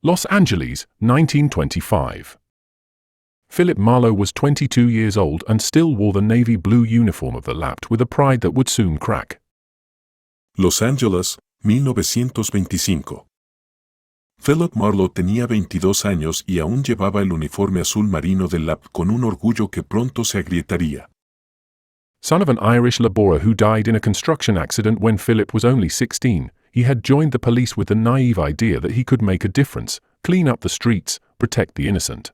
Los Angeles, 1925. Philip Marlowe was 22 years old and still wore the navy blue uniform of the Lapt with a pride that would soon crack. Los Angeles, 1925. Philip Marlowe tenía 22 años y aún llevaba el uniforme azul marino del Lapt con un orgullo que pronto se agrietaría. Son of an Irish laborer who died in a construction accident when Philip was only 16, he had joined the police with the naive idea that he could make a difference, clean up the streets, protect the innocent.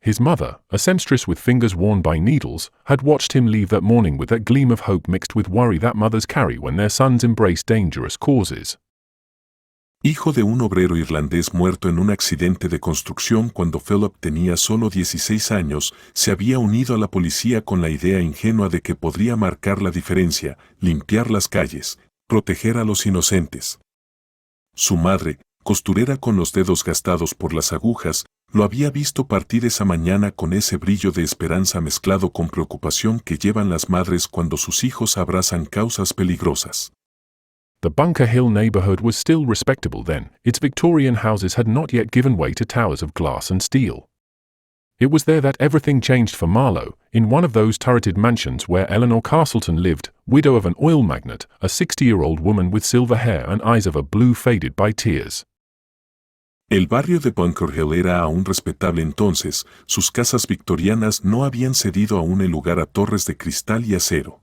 His mother, a seamstress with fingers worn by needles, had watched him leave that morning with that gleam of hope mixed with worry that mothers carry when their sons embrace dangerous causes. Hijo de un obrero irlandés muerto en un accidente de construcción cuando Philip tenía solo 16 años, se había unido a la policía con la idea ingenua de que podría marcar la diferencia, limpiar las calles, proteger a los inocentes. Su madre, costurera con los dedos gastados por las agujas, lo había visto partir esa mañana con ese brillo de esperanza mezclado con preocupación que llevan las madres cuando sus hijos abrazan causas peligrosas. The Bunker Hill neighborhood was still respectable then. Its Victorian houses had not yet given way to towers of glass and steel. It was there that everything changed for Marlowe, in one of those turreted mansions where Eleanor Castleton lived, widow of an oil magnate, a 60-year-old woman with silver hair and eyes of a blue faded by tears. El barrio de Bunker Hill era aún respetable entonces, sus casas victorianas no habían cedido aún el lugar a torres de cristal y acero.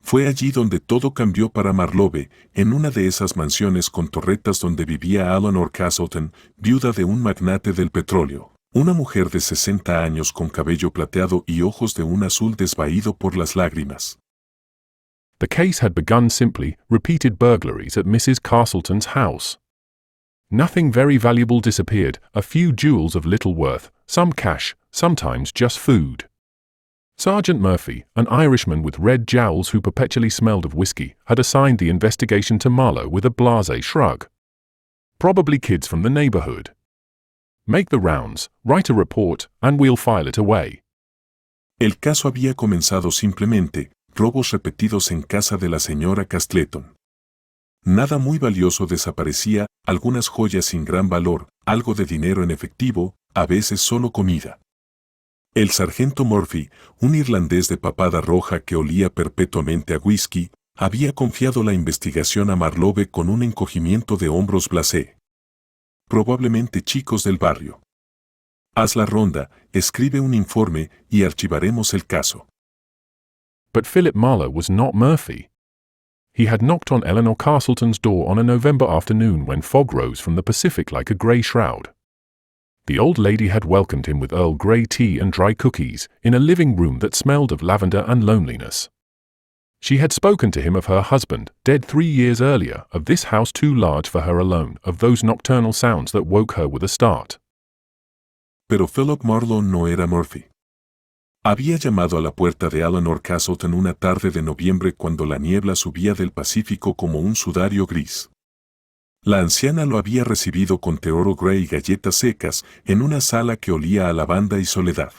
Fue allí donde todo cambió para Marlowe, en una de esas mansiones con torretas donde vivía Eleanor Castleton, viuda de un magnate del petróleo, una mujer de 60 años con cabello plateado y ojos de un azul desvaído por las lágrimas. The case had begun simply, repeated burglaries at Mrs. Castleton's house. Nothing very valuable disappeared, a few jewels of little worth, some cash, sometimes just food. Sergeant Murphy, an Irishman with red jowls who perpetually smelled of whiskey, had assigned the investigation to Marlowe with a blasé shrug. Probably kids from the neighborhood. Make the rounds, write a report, and we'll file it away. El caso había comenzado simplemente, robos repetidos en casa de la señora Castleton. Nada muy valioso desaparecía, algunas joyas sin gran valor, algo de dinero en efectivo, a veces solo comida. El sargento Murphy, un irlandés de papada roja que olía perpetuamente a whisky, había confiado la investigación a Marlowe con un encogimiento de hombros blasé. Probablemente chicos del barrio. Haz la ronda, escribe un informe y archivaremos el caso. But Philip Marlowe was not Murphy. He had knocked on Eleanor Castleton's door on a November afternoon when fog rose from the Pacific like a grey shroud. The old lady had welcomed him with Earl Grey tea and dry cookies, in a living room that smelled of lavender and loneliness. She had spoken to him of her husband, dead 3 years earlier, of this house too large for her alone, of those nocturnal sounds that woke her with a start. Pero Philip Marlowe no era Murphy. Había llamado a la puerta de Eleanor Castleton una tarde de noviembre cuando la niebla subía del Pacífico como un sudario gris. La anciana lo había recibido con té Earl Grey y galletas secas en una sala que olía a lavanda y soledad.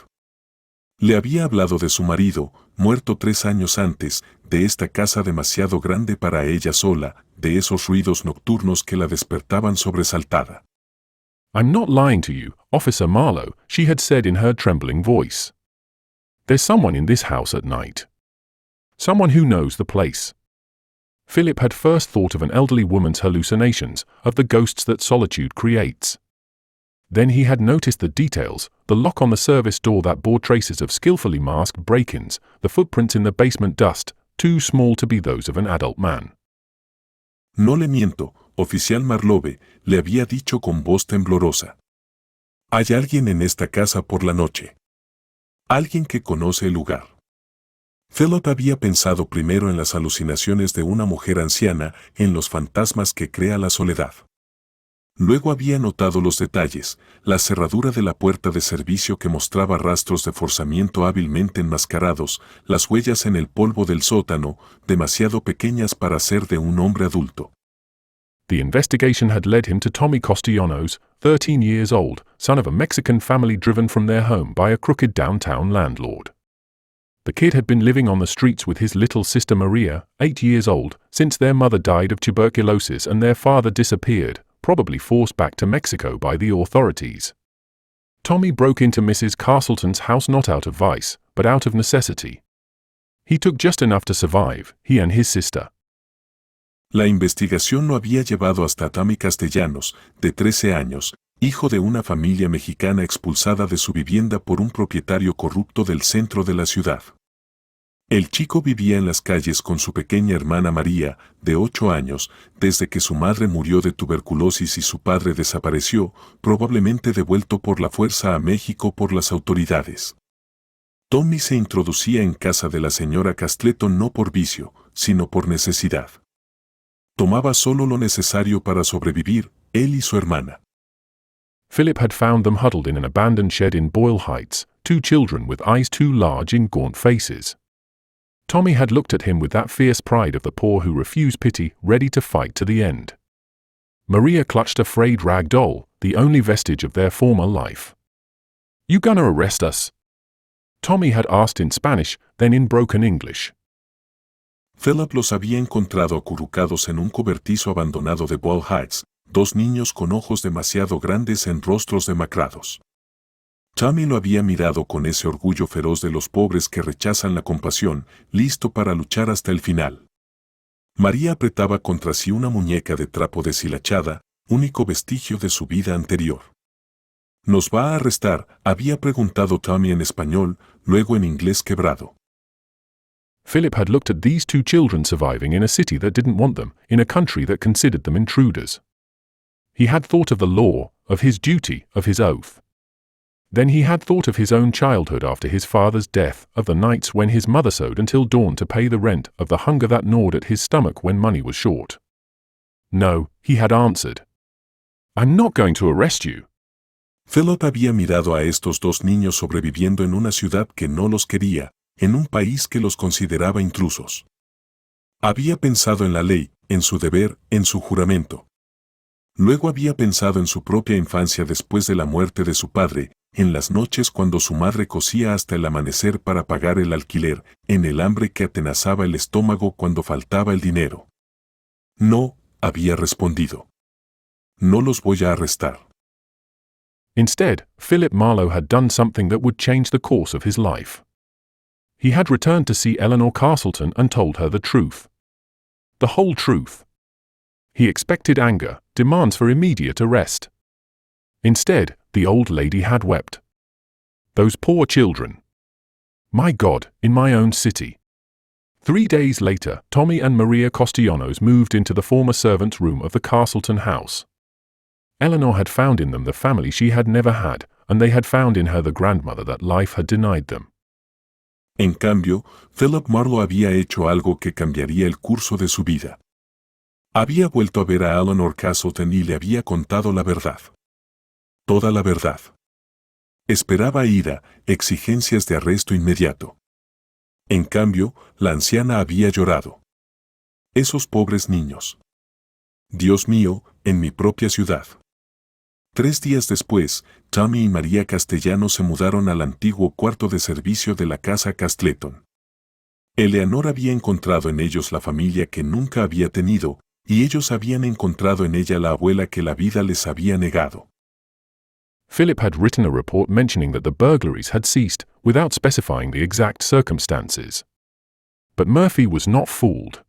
Le había hablado de su marido, muerto 3 años antes, de esta casa demasiado grande para ella sola, de esos ruidos nocturnos que la despertaban sobresaltada. I'm not lying to you, Officer Marlowe, she had said in her trembling voice. There's someone in this house at night. Someone who knows the place. Philip had first thought of an elderly woman's hallucinations, of the ghosts that solitude creates. Then he had noticed the details, the lock on the service door that bore traces of skillfully masked break-ins, the footprints in the basement dust, too small to be those of an adult man. No le miento, oficial Marlowe, le había dicho con voz temblorosa. Hay alguien en esta casa por la noche. Alguien que conoce el lugar. Philip había pensado primero en las alucinaciones de una mujer anciana, en los fantasmas que crea la soledad. Luego había notado los detalles, la cerradura de la puerta de servicio que mostraba rastros de forzamiento hábilmente enmascarados, las huellas en el polvo del sótano, demasiado pequeñas para ser de un hombre adulto. The investigation had led him to Tommy Castellanos, 13 years old, son of a Mexican family driven from their home by a crooked downtown landlord. The kid had been living on the streets with his little sister Maria, 8 years old, since their mother died of tuberculosis and their father disappeared, probably forced back to Mexico by the authorities. Tommy broke into Mrs. Castleton's house not out of vice, but out of necessity. He took just enough to survive, he and his sister. La investigación lo había llevado hasta Tommy Castellanos, de 13 años, hijo de una familia mexicana expulsada de su vivienda por un propietario corrupto del centro de la ciudad. El chico vivía en las calles con su pequeña hermana María, de 8 años, desde que su madre murió de tuberculosis y su padre desapareció, probablemente devuelto por la fuerza a México por las autoridades. Tommy se introducía en casa de la señora Castleton no por vicio, sino por necesidad. Tomaba solo lo necesario para sobrevivir, él y su hermana. Philip had found them huddled in an abandoned shed in Boyle Heights, 2 children with eyes too large in gaunt faces. Tommy had looked at him with that fierce pride of the poor who refuse pity, ready to fight to the end. Maria clutched a frayed rag doll, the only vestige of their former life. "You gonna arrest us?" Tommy had asked in Spanish, then in broken English. Philip los había encontrado acurrucados en un cobertizo abandonado de Boyle Heights, 2 niños con ojos demasiado grandes en rostros demacrados. Tommy lo había mirado con ese orgullo feroz de los pobres que rechazan la compasión, listo para luchar hasta el final. María apretaba contra sí una muñeca de trapo deshilachada, único vestigio de su vida anterior. ¿Nos va a arrestar?, había preguntado Tommy en español, luego en inglés quebrado. Philip had looked at these 2 children surviving in a city that didn't want them, in a country that considered them intruders. He had thought of the law, of his duty, of his oath. Then he had thought of his own childhood after his father's death, of the nights when his mother sewed until dawn to pay the rent, of the hunger that gnawed at his stomach when money was short. No, he had answered. "I'm not going to arrest you." Philip había mirado a estos 2 niños sobreviviendo en una ciudad que no los quería, en un país que los consideraba intrusos. Había pensado en la ley, en su deber, en su juramento. Luego había pensado en su propia infancia después de la muerte de su padre, en las noches cuando su madre cosía hasta el amanecer para pagar el alquiler, en el hambre que atenazaba el estómago cuando faltaba el dinero. No, había respondido. No los voy a arrestar. Instead, Philip Marlowe had done something that would change the course of his life. He had returned to see Eleanor Castleton and told her the truth. The whole truth. He expected anger, demands for immediate arrest. Instead, the old lady had wept. Those poor children. My God, in my own city. 3 days later, Tommy and Maria Castellanos moved into the former servants' room of the Castleton house. Eleanor had found in them the family she had never had, and they had found in her the grandmother that life had denied them. En cambio, Philip Marlowe había hecho algo que cambiaría el curso de su vida. Había vuelto a ver a Eleanor Castleton y le había contado la verdad. Toda la verdad. Esperaba ira, exigencias de arresto inmediato. En cambio, la anciana había llorado. Esos pobres niños. Dios mío, en mi propia ciudad. 3 días después, Tommy y María Castellanos se mudaron al antiguo cuarto de servicio de la casa Castleton. Eleanor había encontrado en ellos la familia que nunca había tenido, y ellos habían encontrado en ella la abuela que la vida les había negado. Philip had written a report mentioning that the burglaries had ceased, without specifying the exact circumstances. But Murphy was not fooled.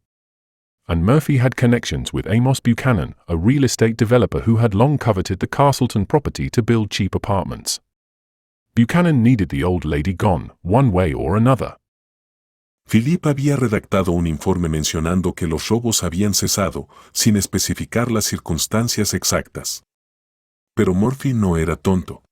And Murphy had connections with Amos Buchanan, a real estate developer who had long coveted the Castleton property to build cheap apartments. Buchanan needed the old lady gone, one way or another. Philip había redactado un informe mencionando que los robos habían cesado, sin especificar las circunstancias exactas. Pero Murphy no era tonto.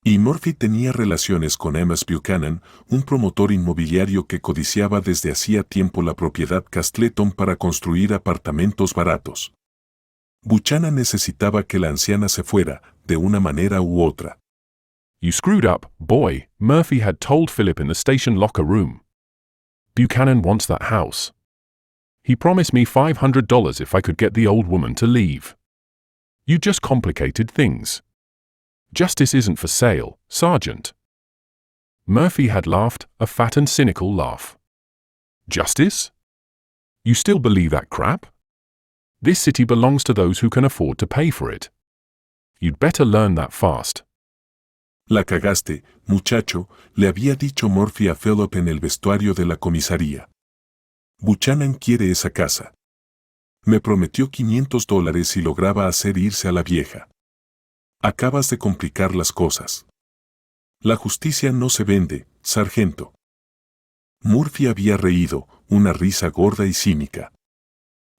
Y Murphy tenía relaciones con Amos Buchanan, un promotor inmobiliario que codiciaba desde hacía tiempo la propiedad Castleton para construir apartamentos baratos. Buchanan necesitaba que la anciana se fuera, de una manera u otra. "You screwed up, boy," Murphy had told Philip in the station locker room. "Buchanan wants that house. He promised me $500 if I could get the old woman to leave. You just complicated things. Justice isn't for sale, Sergeant." Murphy had laughed, a fat and cynical laugh. "Justice? You still believe that crap?" This city belongs to those who can afford to pay for it. You'd better learn that fast. La cagaste, muchacho, le había dicho Murphy a Philip en el vestuario de la comisaría. Buchanan quiere esa casa. Me prometió $500 si lograba hacer irse a la vieja. Acabas de complicar las cosas. La justicia no se vende, sargento. Murphy había reído, una risa gorda y cínica.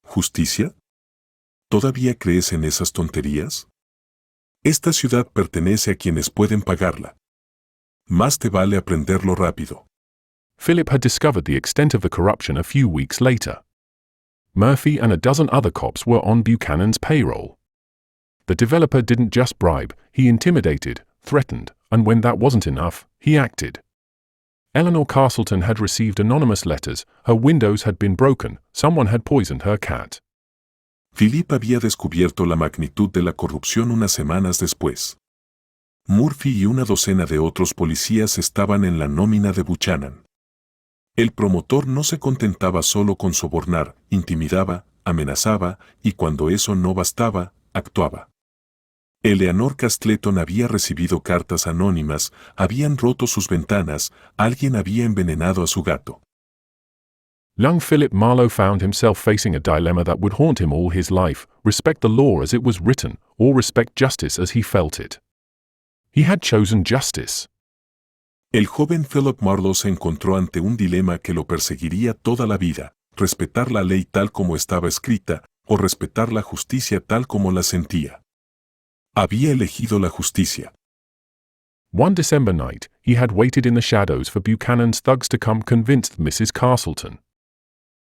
¿Justicia? ¿Todavía crees en esas tonterías? Esta ciudad pertenece a quienes pueden pagarla. Más te vale aprenderlo rápido. Philip had discovered the extent of the corruption a few weeks later. Murphy and a dozen other cops were on Buchanan's payroll. The developer didn't just bribe, he intimidated, threatened, and when that wasn't enough, he acted. Eleanor Castleton had received anonymous letters, her windows had been broken, someone had poisoned her cat. Philip había descubierto la magnitud de la corrupción unas semanas después. Murphy y una docena de otros policías estaban en la nómina de Buchanan. El promotor no se contentaba solo con sobornar, intimidaba, amenazaba, y cuando eso no bastaba, actuaba. Eleanor Castleton había recibido cartas anónimas, habían roto sus ventanas, alguien había envenenado a su gato. Young Philip Marlowe found himself facing a dilemma that would haunt him all his life: respect the law as it was written, or respect justice as he felt it. He had chosen justice. El joven Philip Marlowe se encontró ante un dilema que lo perseguiría toda la vida: respetar la ley tal como estaba escrita, o respetar la justicia tal como la sentía. Había elegido la justicia. One December night, he had waited in the shadows for Buchanan's thugs to come, convinced Mrs. Castleton.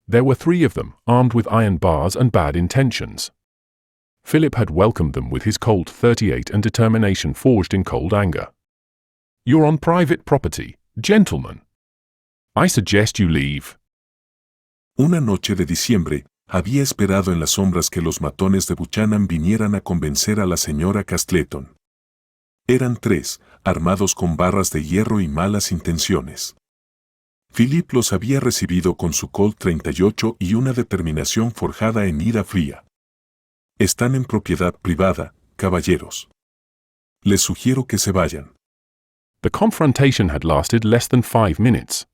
There were 3 of them, armed with iron bars and bad intentions. Philip had welcomed them with his Colt 38 and determination forged in cold anger. "You're on private property, gentlemen. I suggest you leave." Una noche de diciembre, había esperado en las sombras que los matones de Buchanan vinieran a convencer a la señora Castleton. Eran 3, armados con barras de hierro y malas intenciones. Philip los había recibido con su Colt 38 y una determinación forjada en ira fría. Están en propiedad privada, caballeros. Les sugiero que se vayan. The confrontation had lasted less than 5 minutes.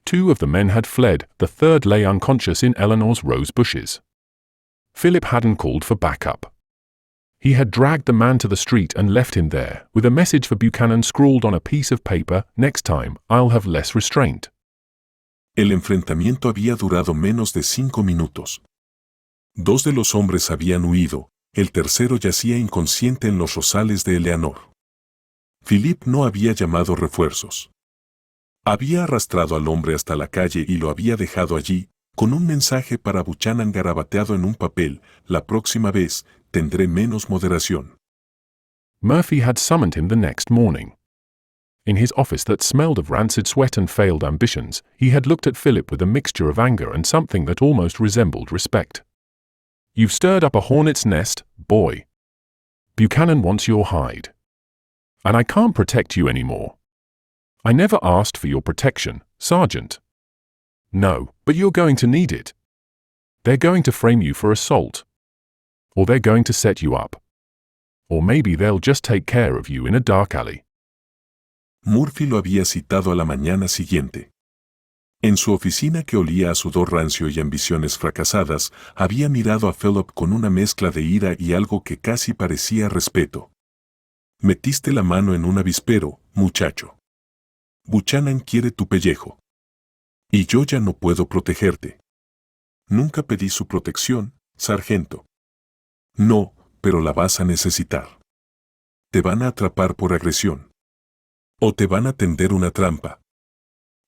2 of the men had fled, the third lay unconscious in Eleanor's rose bushes. Philip hadn't called for backup. He had dragged the man to the street and left him there, with a message for Buchanan scrawled on a piece of paper: "Next time, I'll have less restraint." El enfrentamiento había durado menos de 5 minutos. 2 de los hombres habían huido, el tercero yacía inconsciente en los rosales de Eleanor. Philip no había llamado refuerzos. Había arrastrado al hombre hasta la calle y lo había dejado allí, con un mensaje para Buchanan garabateado en un papel: "La próxima vez, tendré menos moderación." Murphy had summoned him the next morning. In his office that smelled of rancid sweat and failed ambitions, he had looked at Philip with a mixture of anger and something that almost resembled respect. "You've stirred up a hornet's nest, boy. Buchanan wants your hide. And I can't protect you anymore. I never asked for your protection, Sergeant. No, but you're going to need it. They're going to frame you for assault. Or they're going to set you up. Or maybe they'll just take care of you in a dark alley." Murphy lo había citado a la mañana siguiente. En su oficina, que olía a sudor rancio y ambiciones fracasadas, había mirado a Philip con una mezcla de ira y algo que casi parecía respeto. "Metiste la mano en un avispero, muchacho. Buchanan quiere tu pellejo. Y yo ya no puedo protegerte. Nunca pedí su protección, sargento." "No, pero la vas a necesitar. Te van a atrapar por agresión. O te van a tender una trampa.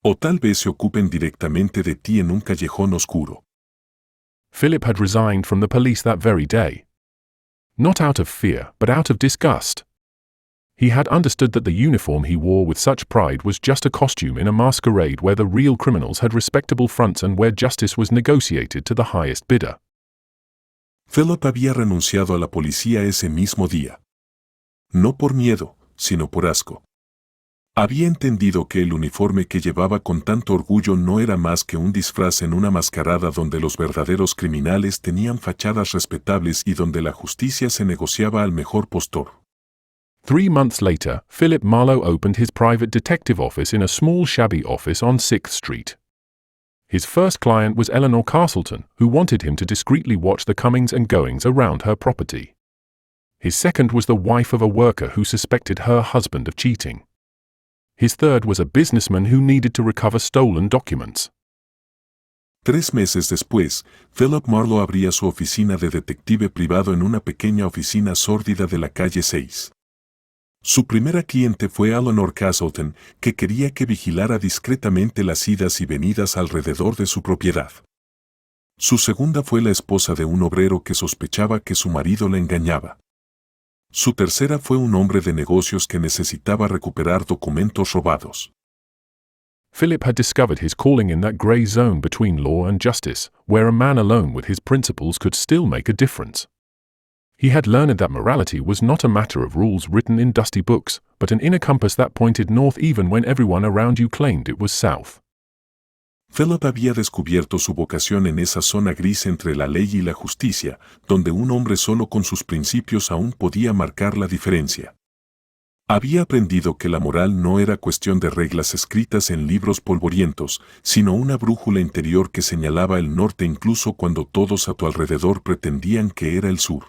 O tal vez se ocupen directamente de ti en un callejón oscuro." Philip had resigned from the police that very day. Not out of fear, but out of disgust. He had understood that the uniform he wore with such pride was just a costume in a masquerade where the real criminals had respectable fronts and where justice was negotiated to the highest bidder. Philip había renunciado a la policía ese mismo día. No por miedo, sino por asco. Había entendido que el uniforme que llevaba con tanto orgullo no era más que un disfraz en una mascarada donde los verdaderos criminales tenían fachadas respetables y donde la justicia se negociaba al mejor postor. 3 months later, Philip Marlowe opened his private detective office in a small shabby office on 6th Street. His first client was Eleanor Castleton, who wanted him to discreetly watch the comings and goings around her property. His second was the wife of a worker who suspected her husband of cheating. His third was a businessman who needed to recover stolen documents. 3 meses después, Philip Marlowe abría su oficina de detective privado en una pequeña oficina sórdida de la calle 6. Su primera cliente fue Eleanor Castleton, que quería que vigilara discretamente las idas y venidas alrededor de su propiedad. Su segunda fue la esposa de un obrero que sospechaba que su marido la engañaba. Su tercera fue un hombre de negocios que necesitaba recuperar documentos robados. Philip had discovered his calling in that grey zone between law and justice, where a man alone with his principles could still make a difference. He had learned that morality was not a matter of rules written in dusty books, but an inner compass that pointed north even when everyone around you claimed it was south. Philip había descubierto su vocación en esa zona gris entre la ley y la justicia, donde un hombre solo con sus principios aún podía marcar la diferencia. Había aprendido que la moral no era cuestión de reglas escritas en libros polvorientos, sino una brújula interior que señalaba el norte incluso cuando todos a tu alrededor pretendían que era el sur.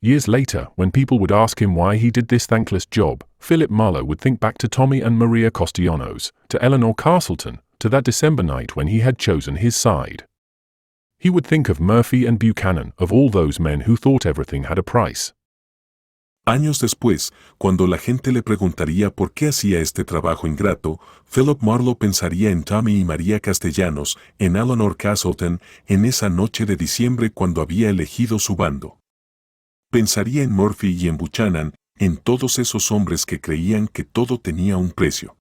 Years later, when people would ask him why he did this thankless job, Philip Marlowe would think back to Tommy and Maria Costillanos, to Eleanor Castleton, to that December night when he had chosen his side. He would think of Murphy and Buchanan, of all those men who thought everything had a price. Años después, cuando la gente le preguntaría por qué hacía este trabajo ingrato, Philip Marlowe pensaría en Tommy y María Castellanos, en Eleanor Castleton, en esa noche de diciembre cuando había elegido su bando. Pensaría en Murphy y en Buchanan, en todos esos hombres que creían que todo tenía un precio.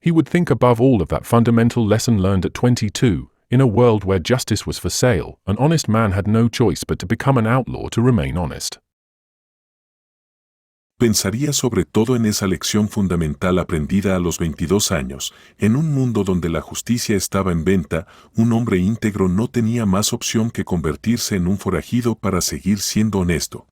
He would think above all of that fundamental lesson learned at 22, in a world where justice was for sale, an honest man had no choice but to become an outlaw to remain honest. Pensaría sobre todo en esa lección fundamental aprendida a los 22 años. En un mundo donde la justicia estaba en venta, un hombre íntegro no tenía más opción que convertirse en un forajido para seguir siendo honesto.